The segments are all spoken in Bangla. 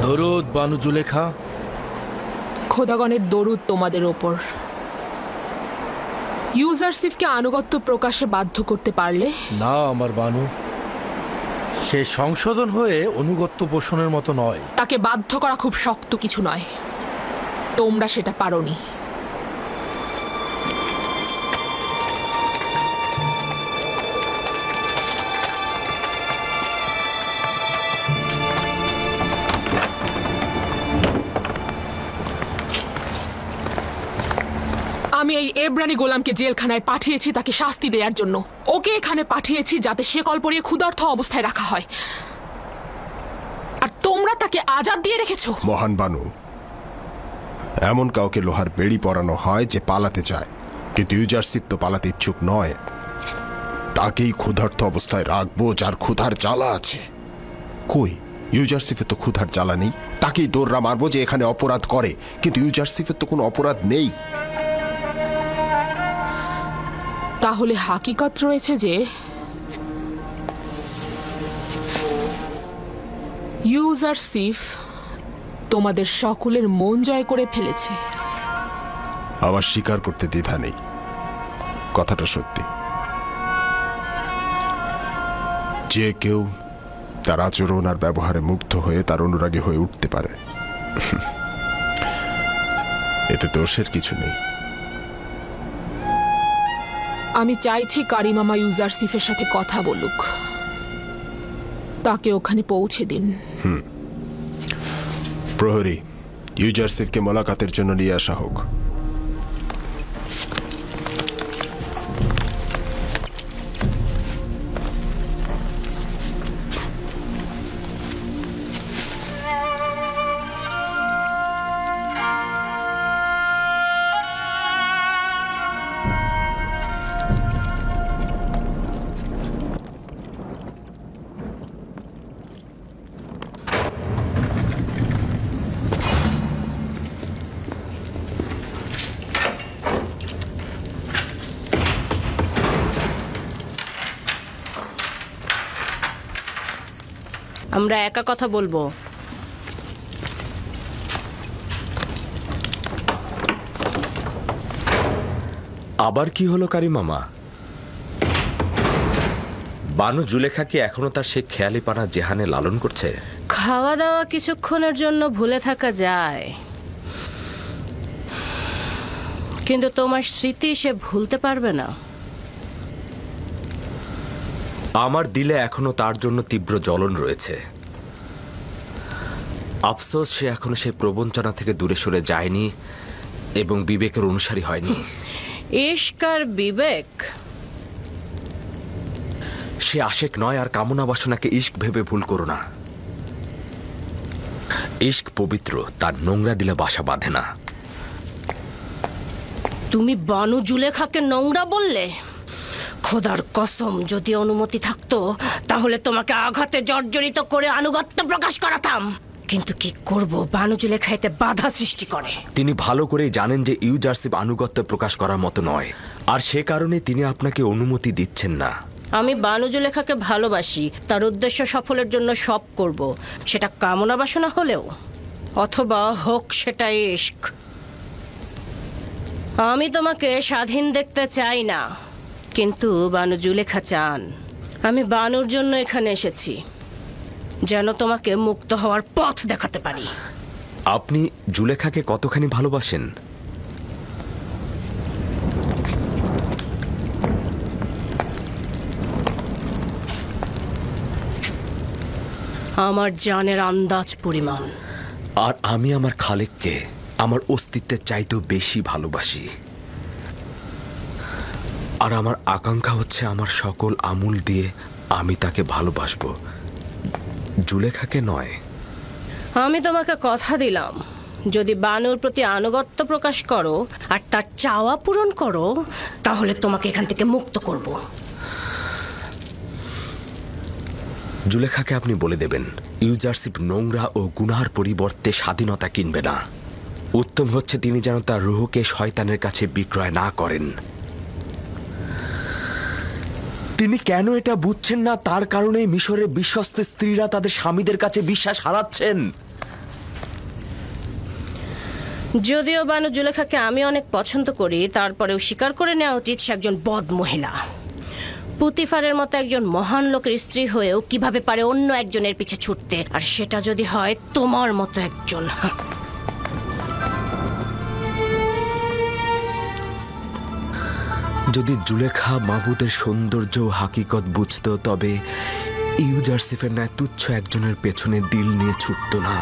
দরুদ বানু জুলেখা। খোদাগণের দরুদ তোমাদের ওপর। ইউজারসিফকে আনুগত্য প্রকাশে বাধ্য করতে পারলে? না আমার বানু, সে সংশোধন হয়ে অনুগত্য পোষণের মতো নয়। তাকে বাধ্য করা খুব শক্ত কিছু নয়, তোমরা সেটা পারোনি। আমি এই এব্রানি গোলামকে জেলখানায় পাঠিয়েছি তাকে শাস্তি দেওয়ার জন্য। ওকে এখানে পাঠিয়েছি যাতে সে কল পরিয়ে ক্ষুধার্ত অবস্থায় রাখা হয়, আর তোমরা তাকে আজাদ দিয়ে রেখেছো। মহান বানু, এমন কাউকে লোহার বেড়ি পরানো হয় যে পালাতে চায়, কিন্তু ইউজারসিফ তো পালাতে ইচ্ছুক নয়। তাকেই ক্ষুধার্ত অবস্থায় রাখবো যার ক্ষুধার জ্বালা আছে। কই, ইউজারসিফের তো ক্ষুধার জ্বালা নেই। তাকেই দৌড়রা মারবো যে এখানে অপরাধ করে, কিন্তু ইউজারসিফের তো কোনো অপরাধ নেই। তাহলে হাকিকত রয়েছে যে ইউজারসিফ তোমাদের সকলের মন জয় করে ফেলেছে। আমার স্বীকার করতে দ্বিধা নেই, কথাটা সত্যি। যে কেউ তার আচরণ আর ব্যবহারে মুগ্ধ হয়ে তার অনুরাগী হয়ে উঠতে পারে, এতে দোষের কিছু নেই। আমি চাইছি কারিমামা ইউজারসিফের সাথে কথা বলুক, তাকে ওখানে পৌঁছে দিন। প্রহরী, ইউজারসিফকে মোলাকাতের জন্য নিয়ে আসা হোক। আমরা একা কথা বলবো। আবার কি হলো কারিমামা? বানু জুলেখা কি এখনো তার সে খেয়ালিপানা জেহানে লালন করছে? খাওয়া দাওয়া কিছুক্ষণের জন্য ভুলে থাকা যায়, কিন্তু তোমার স্মৃতি সে ভুলতে পারবে না। আমার দিলে এখনো তার জন্য তীব্র জ্বলন রয়েছে। আফসোস সে এখনো সে প্রবঞ্চনা থেকে দূরে সরে যায়নি এবং বিবেকের অনুসারী হয়নি। ইশক আর বিবেক, সে আশেক নয়, আর কামনা বাসনাকে ইশক ভেবে ভুল করো না। ইশক পবিত্র, তার নোংরা দিলে বাসা বাঁধে না। তুমি বানু জুলেখাকে নোংরা বললে? খোদার কসম, যদি অনুমতি থাকতো তাহলে তোমাকে আঘাতে জর্জরিত করে আনুগত্য প্রকাশ করাতাম, কিন্তু কি করব, বানু জুলেখা এতে বাধা সৃষ্টি করে। তিনি ভালো করেই জানেন যে ইউজারসিফ আনুগত্য প্রকাশ করার মতো নয়, আর সে কারণে তিনি আপনাকে অনুমতি দিচ্ছেন না। আমি বানু জুলেখাকে ভালোবাসি, তার উদ্দেশ্য সফলের জন্য সব করব, সেটা কামনা বাসনা হলেও, অথবা হোক সেটা ইশক। আমি তোমাকে স্বাধীন দেখতে চাই না, কিন্তু বানু জুলেখা চান। আমি বানুর জন্য এখানে এসেছি, যেন তোমাকে মুক্ত হওয়ার পথ দেখাতে পারি। আপনি জুলেখাকে কতখানি ভালোবাসেন? আমার জানের আন্দাজ পরিমাণ। আর আমি আমার খালেককে আমার অস্তিত্বের চাইতেও বেশি ভালোবাসি, আর আমার আকাঙ্ক্ষা হচ্ছে আমার সকল আমূল দিয়ে আমি তাকে ভালোবাসবো, জুলেখাকে নয়। আমি তোমাকে কথা দিলাম, যদি বানুর প্রতি আনুগত্য প্রকাশ করো আর তার চাওয়া পূরণ করো, তাহলে তোমাকে এখান থেকে মুক্ত করব। জুলেখাকে আপনি বলে দেবেন ইউজারসিফ নোংরা ও গুনার পরিবর্তে স্বাধীনতা কিনবে না। উত্তম হচ্ছে তিনি যেন তার রুহকে শয়তানের কাছে বিক্রয় না করেন। তিনি কেন এটা বুঝছেন না, তার কারণে মিশরের বিশ্বস্ত স্ত্রীরা তাদের স্বামীদের কাছে বিশ্বাস হারাচ্ছেন। যদিও বানু জুলেখাকে আমি অনেক পছন্দ করি, তারপরেও স্বীকার করে নেওয়া উচিত সে একজন বদ মহিলা। পুতিফারের মতো একজন মহান লোকের স্ত্রী হয়েও কিভাবে পারে অন্য একজনের পিছে ছুটতে, আর সেটা যদি হয় তোমার মতো একজন। যদি জুলেখা মাবুদের সৌন্দর্য ও হাকিকত বুঝত, তবে ইউজারসিফের ন্যায় তুচ্ছ একজনের পেছনে দিল নিয়ে ছুটত না।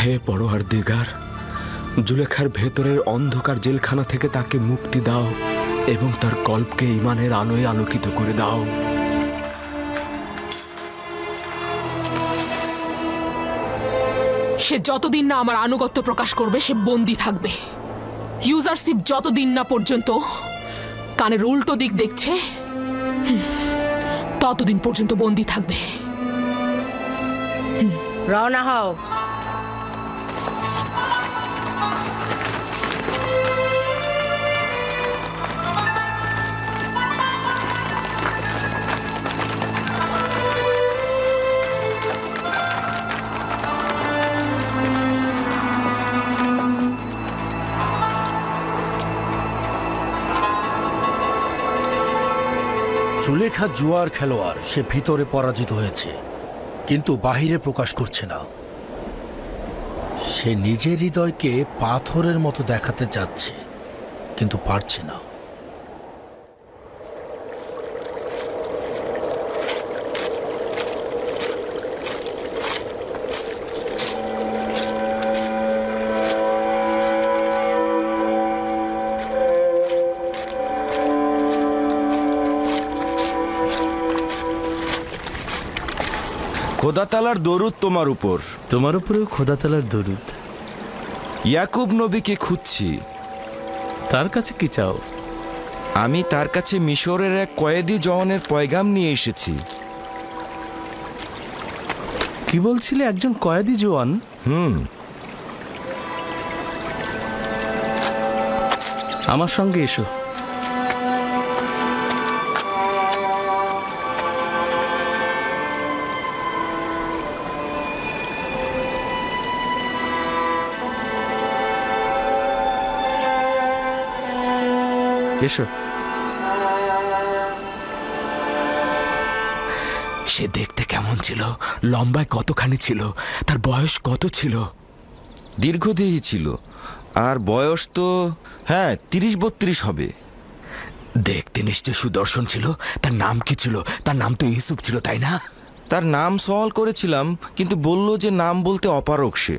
হে পরওয়ারদিগার, জুলেখার ভেতরের অন্ধকার জেলখানা থেকে তাকে মুক্তি দাও এবং তার কল্পকে ঈমানের আলোয় আলোকিত করে দাও। সে যতদিন না আমার আনুগত্য প্রকাশ করবে সে বন্দী থাকবে। ইউজারশিপ যতদিন না পর্যন্ত কানের উল্টো দিক দেখছে ততদিন পর্যন্ত বন্দী থাকবে। রওনা হও। জুলেখা জুয়ার খেলোয়াড়, সে ভিতরে পরাজিত হয়েছে কিন্তু বাহিরে প্রকাশ করছে না। সে নিজের হৃদয়কে পাথরের মতো দেখাতে চাচ্ছে কিন্তু পারছে না। খোদাতালার দরুদ তোমার উপর। তোমার উপরেও খোদাতালার দরুদ। ইয়াকুব নবীকে খুঁজছি। তার কাছে কি চাও? আমি তার কাছে মিশরের এক কয়েদি জওয়ানের পয়গাম নিয়ে এসেছি। কি বলছিলে? একজন কয়েদি জওয়ান? আমার সঙ্গে এসো। এসো। সে দেখতে কেমন ছিল? লম্বায় কতখানি ছিল? তার বয়স কত ছিল? দীর্ঘদেহী ছিল, আর বয়স তো 30-32 হবে। দেখতে নিশ্চয় সুদর্শন ছিল। তার নাম কি ছিল? তার নাম তো ইউসুফ ছিল, তাই না? তার নাম সওয়াল করেছিলাম, কিন্তু বলল যে নাম বলতে অপারগ সে।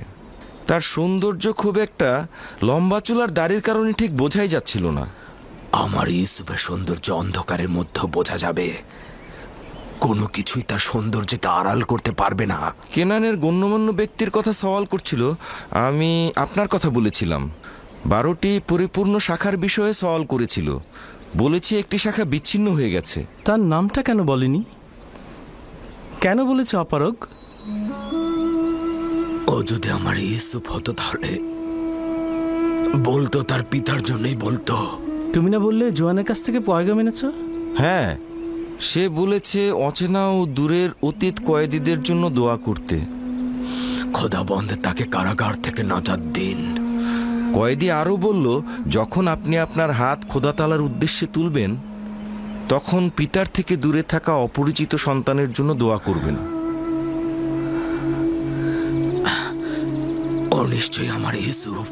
তার সৌন্দর্য খুব একটা লম্বা চুলার দাড়ির কারণে ঠিক বোঝাই যাচ্ছিল না। আমার ইউসুফের সৌন্দর্য অন্ধকারের মধ্যে বোঝা যাবে। কোনো কিছুই তার সৌন্দর্যকে আড়াল করতে পারবে না। কেনানের গণ্যমান্য ব্যক্তির কথা সওয়াল করছিল, আমি আপনার কথা বলেছিলাম। 12টি পরিপূর্ণ শাখার বিষয়ে সওয়াল করেছিল, বলেছি একটি শাখা বিচ্ছিন্ন হয়ে গেছে। তার নামটা কেন বলেনি? কেন বলেছে অপারগ? ও যদি আমার ইউসুফ হতো তাহলে বলতো তার পিতার জন্যই বলতো। তুমি না বললে জোয়ানের কাছ থেকে পয়গাম এনেছ? হ্যাঁ, সে বলেছে অচেনা ও দূরের অতীত কয়েদিদের জন্য দোয়া করতে। খোদাবন্দ তাকে কারাগার থেকে নাজাত দিন। কয়েদি আরও বলল, যখন আপনি আপনার হাত খোদাতালার উদ্দেশ্যে তুলবেন তখন পিতার থেকে দূরে থাকা অপরিচিত সন্তানের জন্য দোয়া করবেন। ও নিশ্চয়ই আমার ইউসুফ।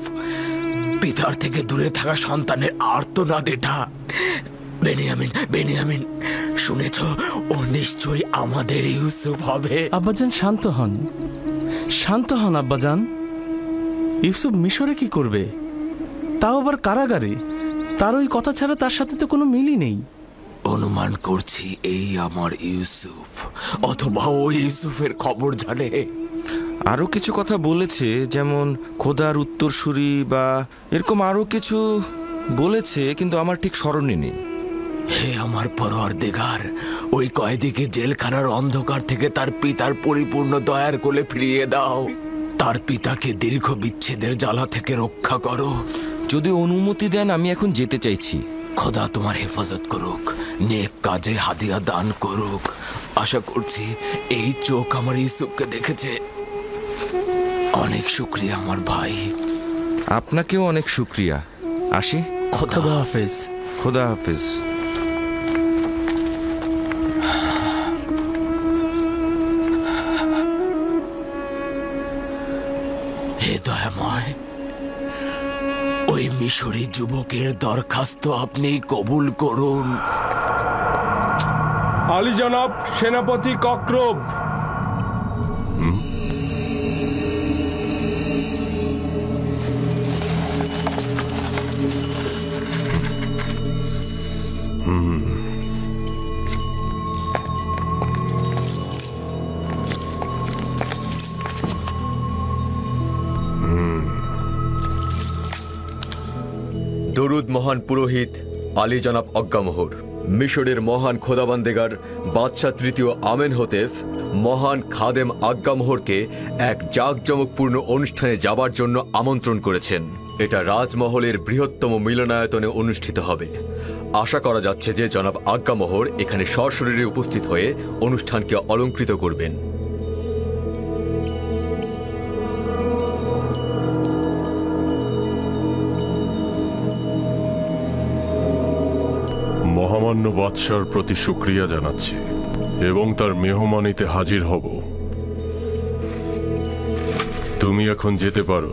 পিতার থেকে দূরে থাকা সন্তানের আর্তনাদ এটা। বেনিয়ামিন, বেনিয়ামিন, শুনেছ? ও নিশ্চয়ই আমাদের ইউসুফ হবে। আব্বাজান শান্ত হন, শান্ত হন আব্বাজান। ইউসুফ মিশরে কি করবে? তাও আবার কারাগারে। তার ওই কথা ছাড়া তার সাথে তো কোনো মিলই নেই। অনুমান করছি এই আমার ইউসুফ, অথবা ও ইউসুফের খবর জানে। আরও কিছু কথা বলেছে, যেমন খোদার উত্তরসূরি বা এরকম আরও কিছু বলেছে, কিন্তু আমার ঠিক স্মরণে নেই। হে আমার পরওয়ারদিগার, ওই কয়েদিকে জেলখানার অন্ধকার থেকে তার পিতার পরিপূর্ণ দয়ার কোলে ফিরিয়ে দাও। তার পিতাকে দীর্ঘ বিচ্ছেদের জ্বালা থেকে রক্ষা করো। যদি অনুমতি দেন আমি এখন যেতে চাইছি। খোদা তোমার হেফাজত করুক, নেক কাজে হাদিয়া দান করুক। আশা করছি এই চোখ আমার ইউসুফকে দেখেছে, অনেক শুক্রিয়া আমার ভাই। আপনাকেও অনেক শুক্রিয়া। আসি। খোদা হাফেজ। খোদা হাফেজ। হে দয়াময়, ওই মিশরী যুবকের দরখাস্ত আপনি কবুল করুন। আলী জনাব, সেনাপতি কক্রব। দরুদ মহান পুরোহিত আলী জনাব অজ্ঞামোহর। মিশরের মহান খোদাবান্দেগার বাদশাহ তৃতীয় আমেনহোতেপ মহান খাদেম আজ্ঞামোহরকে এক জাঁকজমকপূর্ণ অনুষ্ঠানে যাবার জন্য আমন্ত্রণ করেছেন। এটা রাজমহলের বৃহত্তম মিলনায়তনে অনুষ্ঠিত হবে। আশা করা যাচ্ছে যে জনাব আজ্ঞামোহর এখানে সশরীরে উপস্থিত হয়ে অনুষ্ঠানকে অলঙ্কৃত করবেন। মহামান্য বাদশার প্রতি শুকরিয়া জানাচ্ছি এবং তার মেহমানিতে হাজির হব। তুমি এখন যেতে পারো।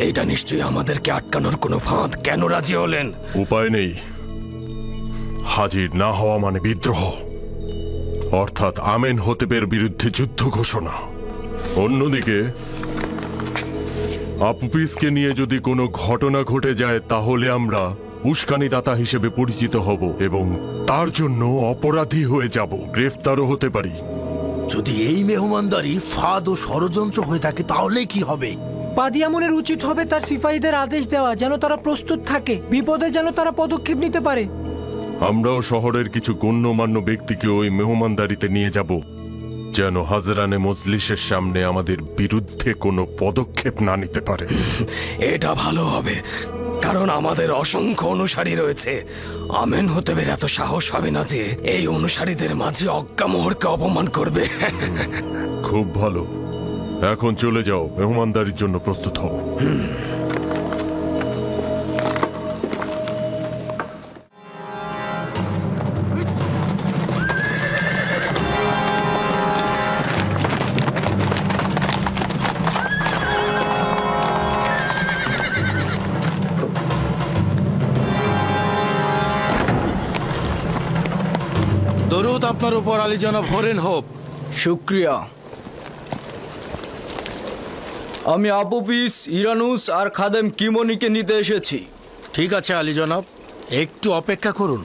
এটা নিশ্চয়ই আমাদেরকে আটকানোর কোনো ফাঁদ। কেন রাজি হলেন? উপায় নেই। হাজির না হওয়া মানে বিদ্রোহ, অর্থাৎ আমেনহোতেপের বিরুদ্ধে যুদ্ধ ঘোষণা। অন্যদিকে আপুপিসকে নিয়ে যদি কোনো ঘটনা ঘটে যায় তাহলে আমরা উস্কানিদাতা হিসেবে পরিচিত হব এবং তার জন্য অপরাধী হয়ে যাব, গ্রেফতারও হতে পারি। যদি এই মেহমানদারি ফাঁদ ও ষড়যন্ত্র হয়ে থাকে তাহলে কি হবে? পাদিয়ামনের উচিত হবে তার সিপাহীদের আদেশ দেওয়া যেন তারা প্রস্তুত থাকে, বিপদে যেন তারা পদক্ষেপ নিতে পারে। আমরাও শহরের কিছু গণ্যমান্য ব্যক্তিকে ওই মেহমানদারিতে নিয়ে যাব যেন হাজরানে মজলিসের সামনে আমাদের বিরুদ্ধে কোনো পদক্ষেপ না নিতে পারে। এটা ভালো হবে, কারণ আমাদের অসংখ্য অনুসারী রয়েছে। আমেনহোতেপের এত সাহস হবে না যে এই অনুসারীদের মাঝে অজ্ঞামোহরকে অপমান করবে। খুব ভালো, এখন চলে যাও, মেহমানদারির জন্য প্রস্তুত হও। দরুদ আপনার উপর আলী জনাব হরেন হোপ। শুক্রিয়া। আমি আপুপিস, ইরানুস আর খাদেম কিমনিকে নিতে এসেছি। ঠিক আছে আলী জনাব, একটু অপেক্ষা করুন।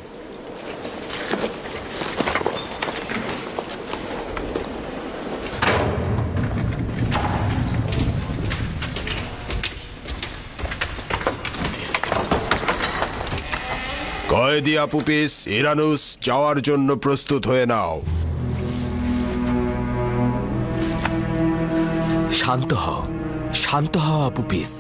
কয়েদি আপুপিস, ইরানুস, যাওয়ার জন্য প্রস্তুত হয়ে নাও। শান্ত হও, শান্ত হও আপুপিস।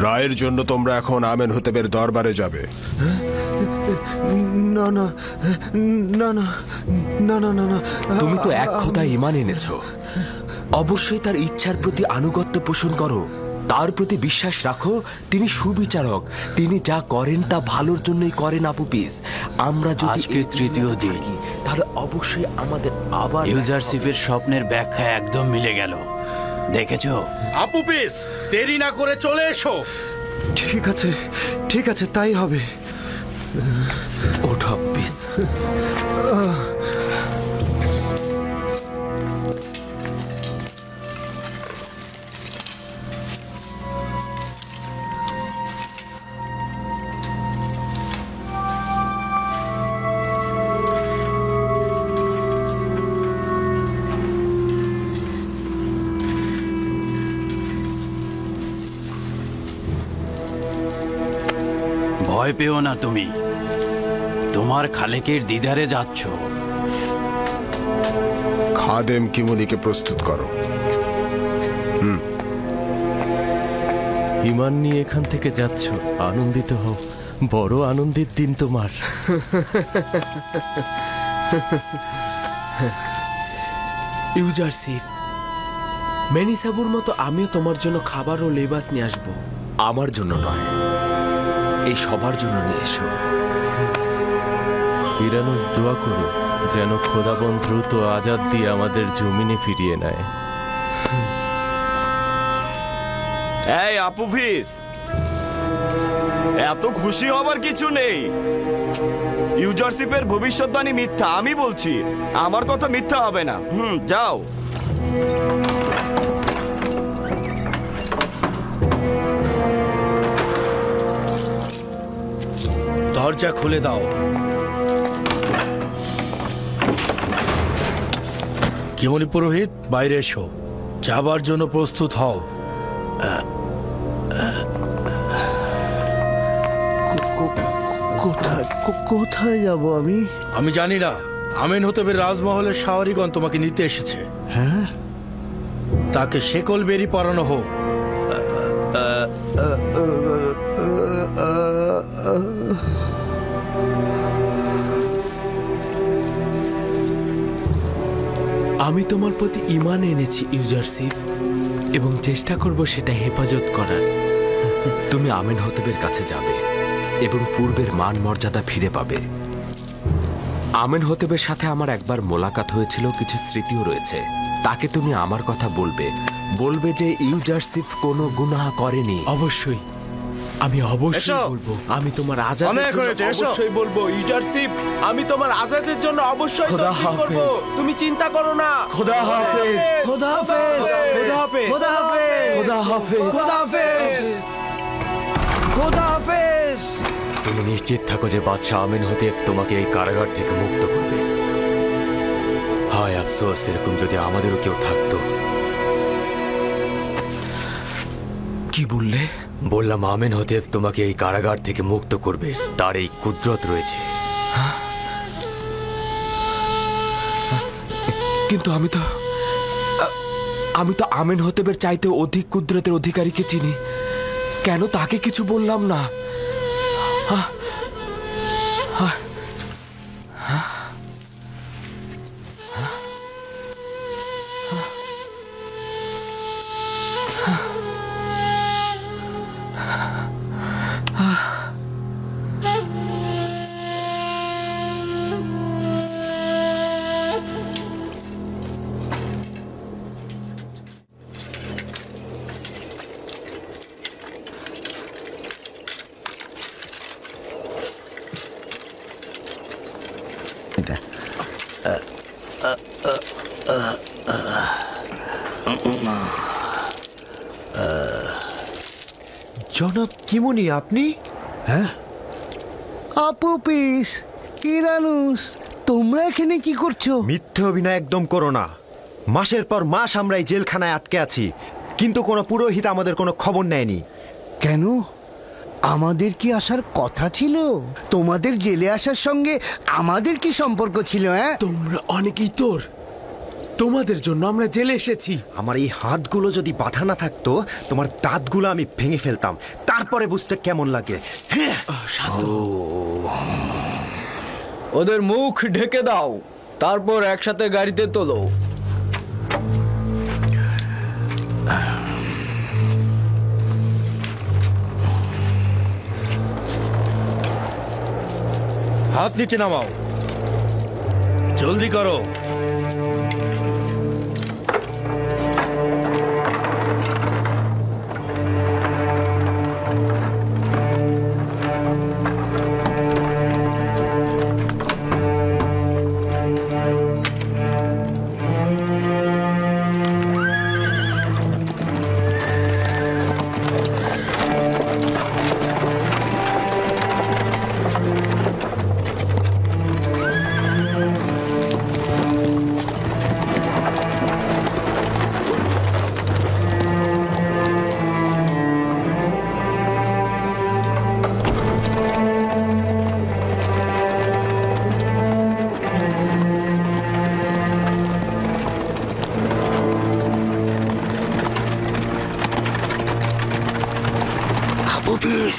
রায়ের জন্য তোমরা এখন আমেনহোতেপের দরবারে যাবে। না না না না না না না না, তুমি তো এক খোদায় ঈমান এনেছো। অবশ্যই তার ইচ্ছার প্রতি আনুগত্য পোষণ করো, তার প্রতি বিশ্বাস রাখো। তিনি সুবিচারক, তিনি যা করেন তা ভালোর জন্যই করেন আপুপিস। আমরা যদি আজকে তৃতীয় দিন, তাহলে অবশ্যই আমাদের আবার ইউজারশিপের স্বপ্নের ব্যাখ্যা একদম মিলে গেল। দেখেছো? আপুপিস, দেরি না করে চলে এসো। ঠিক আছে, তাই হবে। ওঠো আপুপিস। ভয় পেও না, তুমি তোমার খালেকের দিদারে যাচ্ছ। খাদেম কিমনিকে প্রস্তুত করো। ইমান নিয়ে এখান থেকে যাচ্ছ, আনন্দিত হও। বড় আনন্দের দিন তোমার। ইউজারশিপ, মেনিসাবুর মতো আমিও তোমার জন্য খাবার ও লেবাস নিয়ে আসবো। আমার জন্য নয়, এই সবার জন্য নিয়ে এসো। ইরানুস, দোয়া করো যেন খোদাবন দ্রুত আজাদ দিয়ে আমাদের জমিনে ফিরিয়ে নেয়। এই আপুভিস, এত খুশি হবার কিছু নেই। ইউজারশিপের ভবিষ্যৎবাণী মিথ্যা, আমি বলছি। আমার কথা মিথ্যা হবে না। যাও। দরজা খুলে দাও। কেমনি পুরোহিত, বাইরে এসো, যাবার জন্য প্রস্তুত হও। কোথায় যাব আমি? আমি জানি না। আমেন হতেবের রাজমহলের শাওয়ারিগণ তোমাকে নিতে এসেছে। হ্যাঁ, তাকে শেকল বেরি পরানো হোক। আমি তোমার প্রতি ঈমান এনেছি ইউজারশিপ, এবং চেষ্টা করব সেটা হেফাজত করার। তুমি আমেন হতেবের কাছে যাবে এবং পূর্বের মান মর্যাদা ফিরে পাবে। আমেন হতেবের সাথে আমার একবার মোলাকাত হয়েছিল, কিছু স্মৃতিও রয়েছে। তাকে তুমি আমার কথা বলবে, বলবে যে ইউজারশিপ কোনো গুনাহ করেনি। অবশ্যই, আমি অবশ্যই বলবো। আমি তোমার আজাদের জন্য অবশ্যই বলবো ইউজারশিপ, আমি তোমার আজাদের জন্য অবশ্যই তদবির করব। তুমি চিন্তা করো না। খোদা হাফেজ। খোদা হাফেজ। খোদা হাফেজ। খোদা হাফেজ। খোদা হাফেজ। খোদা হাফেজ। খোদা হাফেজ। তুমি নিশ্চিত থাকো যে বাদশাহ আমেন হতেব তোমাকে এই কারাগার থেকে মুক্ত করবে। হায় আফসোস, এরকম যদি আমাদেরও কেউ থাকতো। কি বললে? বললাম আমেন হতেব তোমাকে এই কারাগার থেকে মুক্ত করবে, তার এই কুদরত রয়েছে। কিন্তু আমি তো আমেন হতেবের চাইতে অধিক কুদরতের অধিকারীকে চিনি। কেন তাকে কিছু বললাম না? জনাব কিমনি, আপনি? হ্যাঁ, আপুপিস, ইরানুস, তোমরা এখানে কি করছো? মিথ্যে অভিনয় একদম করো না। মাসের পর মাস আমরা এই জেলখানায় আটকে আছি, কিন্তু কোনো পুরোহিত আমাদের কোনো খবর নেয়নি। কেন? আমাদের কি আসার কথা ছিল? তোমাদের জেলে আসার সঙ্গে আমাদের কি সম্পর্ক ছিল? হ্যাঁ, তোমরা অনেকেই তোর, তোমাদের জন্য আমরা জেলে এসেছি। আমার এই হাতগুলো যদি বাঁধা না থাকতো, তোমার দাঁতগুলো আমি ভেঙে ফেলতাম, তারপরে বুঝতে কেমন লাগে। ওদের মুখ ঢেকে দাও, তারপর একসাথে গাড়িতে তোলো। হাত নিচে নামাও, জলদি করো। পিস,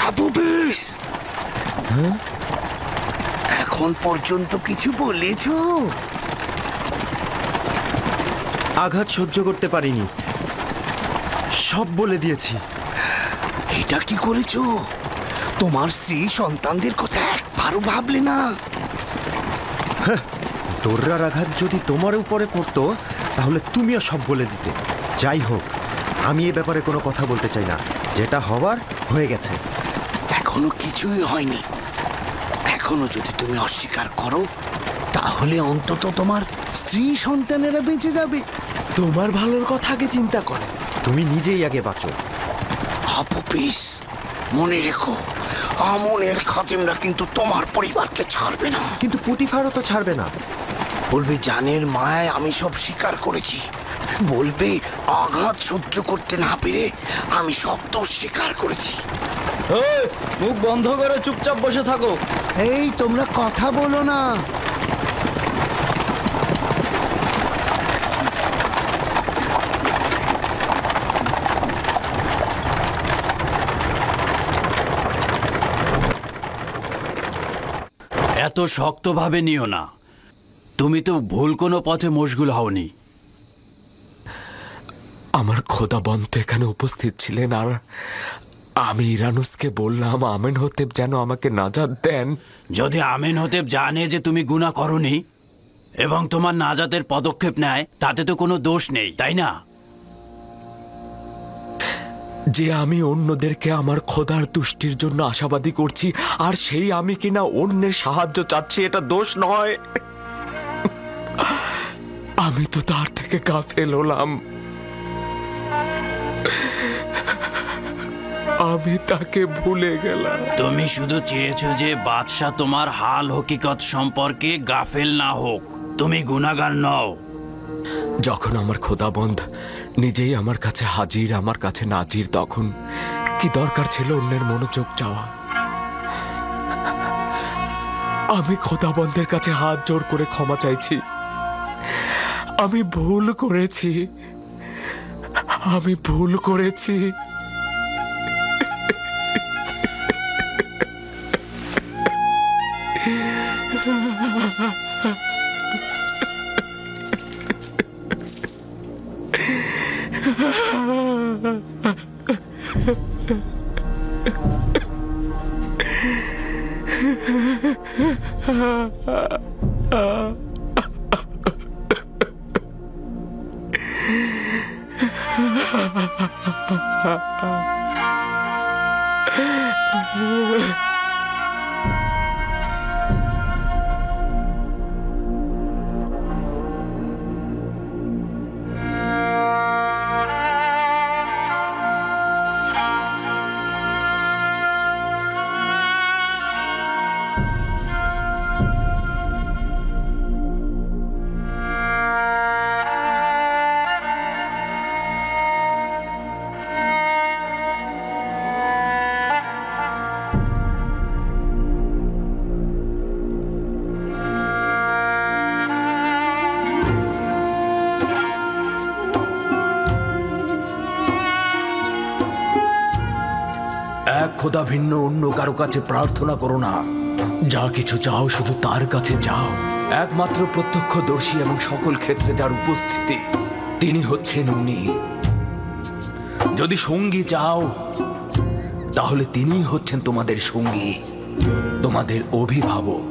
আবু পিস, এখন পর্যন্ত কিছু বলেছো? আঘাত সহ্য করতে পারিনি, সব বলে দিয়েছি। এটা কি করেছো? তোমার স্ত্রী সন্তানদের কথা একবারও ভাবলে না? দৌড়ার আঘাত যদি তোমার উপরে পড়তো তাহলে তুমিও সব বলে দিতে। যাই হোক, আমি এ ব্যাপারে কোনো কথা বলতে চাই না। যেটা হবার হয়ে গেছে। এখনো কিছুই হয়নি। এখনো যদি তুমি অস্বীকার করো তাহলে অন্তত তোমার স্ত্রী সন্তানেরা বেঁচে যাবে। তোমার ভালোর কথা আগে চিন্তা করো। তুমি নিজেই আগে বাঁচো। আবু পিস, মনে রেখো, আমনের খাদেমরা কিন্তু তোমার পরিবারকে ছাড়বে না। কিন্তু পুতিফারও তো ছাড়বে না। বলবে জানের মায়ায় আমি সব স্বীকার করেছি। বলবে আঘাত সহ্য করতে না পেরে আমি সব দোষ স্বীকার করেছি। মুখ বন্ধ করে চুপচাপ বসে থাকো। এই তোমরা কথা বলো না। এত শক্তভাবে নিও না। তুমি তো ভুল কোনো পথে মশগুল হওনি। আমার খোদাবন্ত এখানে উপস্থিত ছিলেন, আর আমি ইরানুসকে বললাম আমেন হতেব যেন আমাকে নাজাত দেন। যদি আমেন হতেব জানে যে তুমি গুনাহ করনি এবং তোমার নাজাতের পদক্ষেপ নেয়, তাতে তো কোনো দোষ নেই, তাই না? যে আমি অন্যদেরকে আমার খোদার তুষ্টির জন্য আশাবাদী করছি, আর সেই আমি কিনা অন্যের সাহায্য চাচ্ছি, এটা দোষ নয়। আমি তো তার থেকে গাফেল হলাম। আমি তাকে ভুলে গেলাম। তুমি শুধু চেয়েছো যে বাদশাহ তোমার হাল হকিকত সম্পর্কে গাফেল না হোক। তুমি গুনাহগার নও। যখন আমার খোদাবন্ধ নিজেই আমার কাছে হাজির, আমার কাছে নাজির, তখন কি দরকার ছিল অন্যের মনোযোগ চাওয়া? আমি খোদাবন্ধের কাছে হাত জোর করে ক্ষমা চাইছি। আমি ভুল করেছি, আমি ভুল করেছি। এক খোদা ভিন্ন অন্য কারো কাছে প্রার্থনা করো না। যা কিছু চাও শুধু তার কাছে যাও। একমাত্র প্রত্যক্ষদর্শী এবং সকল ক্ষেত্রে যার উপস্থিতি, তিনি হচ্ছেন উনি। যদি সঙ্গী চাও তাহলে তিনিই হচ্ছেন তোমাদের সঙ্গী, তোমাদের অভিভাবক।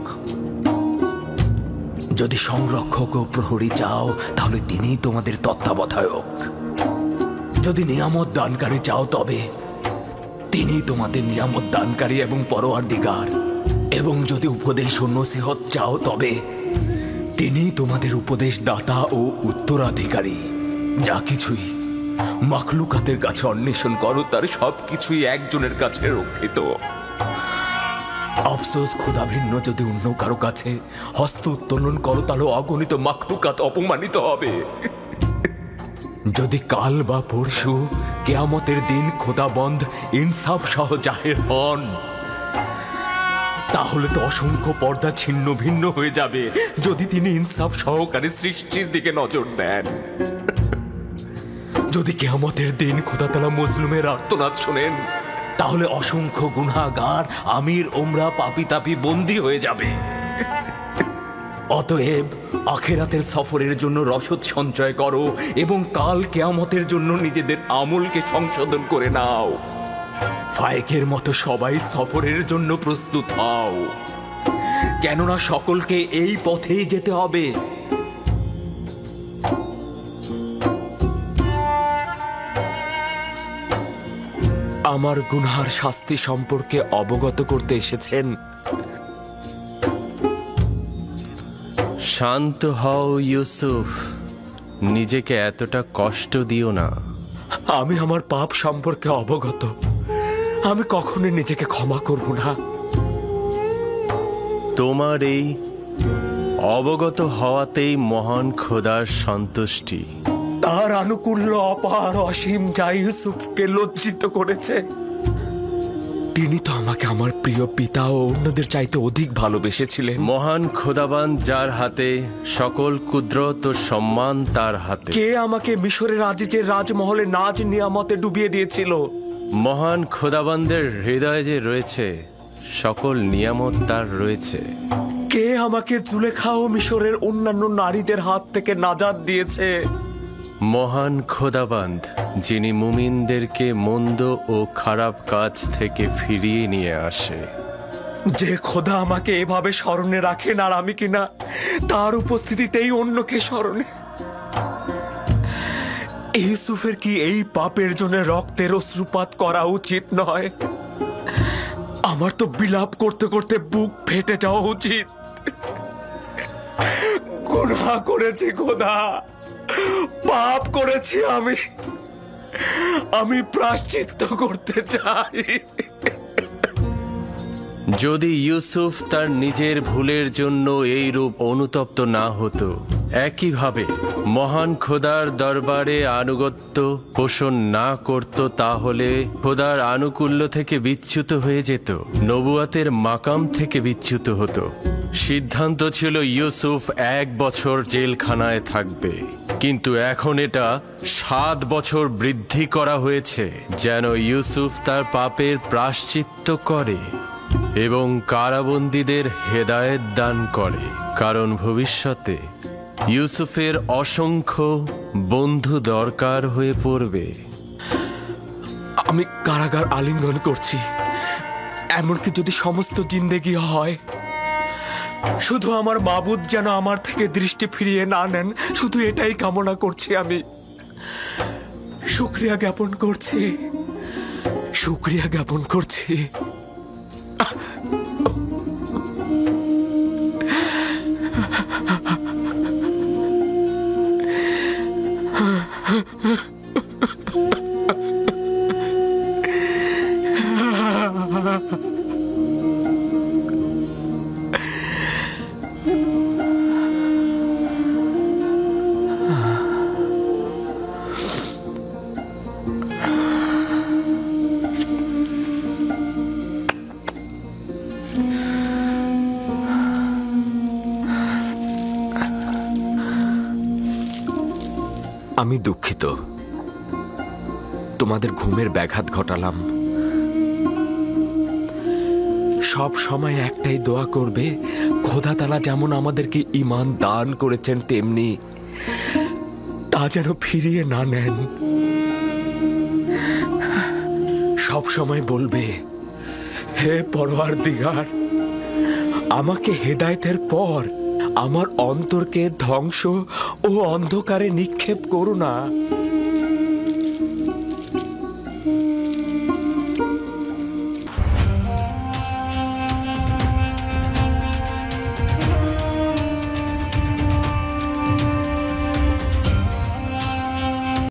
যদি সংরক্ষক ও প্রহরী চাও তাহলে তিনিই তোমাদের তত্ত্বাবধায়ক। যদি নিয়ামত দানকারী চাও তবে তিনি তোমাদের নিয়ামত দানকারী এবং পরওয়ারদিগার। এবং যদি উপদেশ ও নসিহত চাও তবে তিনি তোমাদের উপদেশ দাতা ও উত্তরাধিকারী। যা কিছুই মাখলুকাতের কাছে অন্বেষণ করো তার সবকিছুই একজনের কাছে রক্ষিত। আফসোস, খোদা ভিন্ন যদি অন্য কারো কাছে হস্ত উত্তোলন করো তাহলে অগণিত মাখলুকাত অপমানিত হবে। যদি কাল বা পরশু কিয়ামতের দিন খোদাবন্ধ ইনসাফ সহ জাহের হন তাহলে তো অসংখ্য পর্দা ছিন্ন ভিন্ন হয়ে যাবে যদি তিনি ইনসাফ সহকারে সৃষ্টির দিকে নজর দেন। যদি কিয়ামতের দিন খোদাতাআলা মজলুমের আর্তনাদ শোনেন, তাহলে অসংখ্য গুনাহগার আমির ওমরা পাপী তাপী বন্দী হয়ে যাবে। অতএব আখিরাতের সফরের জন্য রসদ সঞ্চয় করো এবং কাল কিয়ামতের জন্য নিজেদের আমলকে সংশোধন করে নাও। ফায়েকের মতো সবাই সফরের জন্য প্রস্তুত হও, কেননা সকলকে এই পথেই যেতে হবে। আমার গুনহার শাস্তি সম্পর্কে অবগত করতে এসেছেন। শান্ত হও ইউসুফ, নিজেকে এতটা কষ্ট দিও না। আমি আমার পাপ সম্পর্কে অবগত, আমি কখনোই নিজেকে ক্ষমা করব না। তোমার এই অবগত হওয়াতেই মহান খোদার সন্তুষ্টি। তার আনুকূল্য অপার অসীম যা ইউসুফকে লজ্জিত করেছে। তিনি তো আমাকে আমার প্রিয় পিতা ও অন্যদের চাইতে অধিক ভালোবেসেছিলেন। মহান খোদাবান যার হাতে, সকল কুদরত ও সম্মান তার হাতে। কে আমাকে মিশরের আজিজের রাজমহলে নাজ নিয়ামতে ডুবিয়ে দিয়েছিল? মহান খোদাবানদের হৃদয়ে যে রয়েছে সকল নিয়ামত তার রয়েছে। কে আমাকে জুলেখা ও মিশরের অন্যান্য নারীদের হাত থেকে নাজাত দিয়েছে? মহান খোদাবান্দ, যিনি মুমিনদেরকে মন্দ ও খারাপ কাজ থেকে ফিরিয়ে নিয়ে আসে। যে খোদা আমাকে এভাবে স্মরণে রাখেন আর আমি কিনা তার উপস্থিতিতেই অন্যকে স্মরণে। ইউসুফের কি এই পাপের জন্য রক্তের অশ্রুপাত করা উচিত নয়? আমার তো বিলাপ করতে করতে বুক ফেটে যাওয়া উচিত। গুনাহ করেছি খোদা, পাপ করেছি আমি প্রায়শ্চিত্ত করতে চাই। যদি ইউসুফ তার নিজের ভুলের জন্য এই রূপ অনুতপ্ত না হতো, একইভাবে মহান খোদার দরবারে আনুগত্য পোষণ না করত, তাহলে খোদার আনুকূল্য থেকে বিচ্যুত হয়ে যেত, নবুয়াতের মাকাম থেকে বিচ্যুত হতো। সিদ্ধান্ত ছিল ইউসুফ 1 বছর জেলখানায় থাকবে, কিন্তু এখন এটা 7 বছর বৃদ্ধি করা হয়েছে, যেন ইউসুফ তার পাপের প্রায়শ্চিত্ত করে এবং কারাবন্দীদের হেদায়েত দান করে, কারণ ভবিষ্যতে ইউসুফের অসংখ্য বন্ধু দরকার হয়ে পড়বে। আমি কারাগার আলিঙ্গন করছি, এমনকি যদি সমস্ত জিন্দেগি হয়, শুধু আমার মাবুদ যেন আমার থেকে দৃষ্টি ফিরিয়ে না নেন, শুধু এটাই কামনা করছি। আমি শুকরিয়া জ্ঞাপন করছি, শুকরিয়া জ্ঞাপন করছি। আমি দুঃখিত, তোমাদের ঘুমের ব্যাঘাত ঘটালাম। সব সময় একটাই দোয়া করবে, খোদা তাআলা যেমন আমাদেরকে ঈমান দান করেছেন তেমনি তা যেন ফিরিয়ে না নেন। সব সময় বলবে, হে পরওয়ারদিগার, আমাকে হেদায়েতের পর আমার অন্তরকে ধ্বংস ও অন্ধকারে নিক্ষেপ করো না।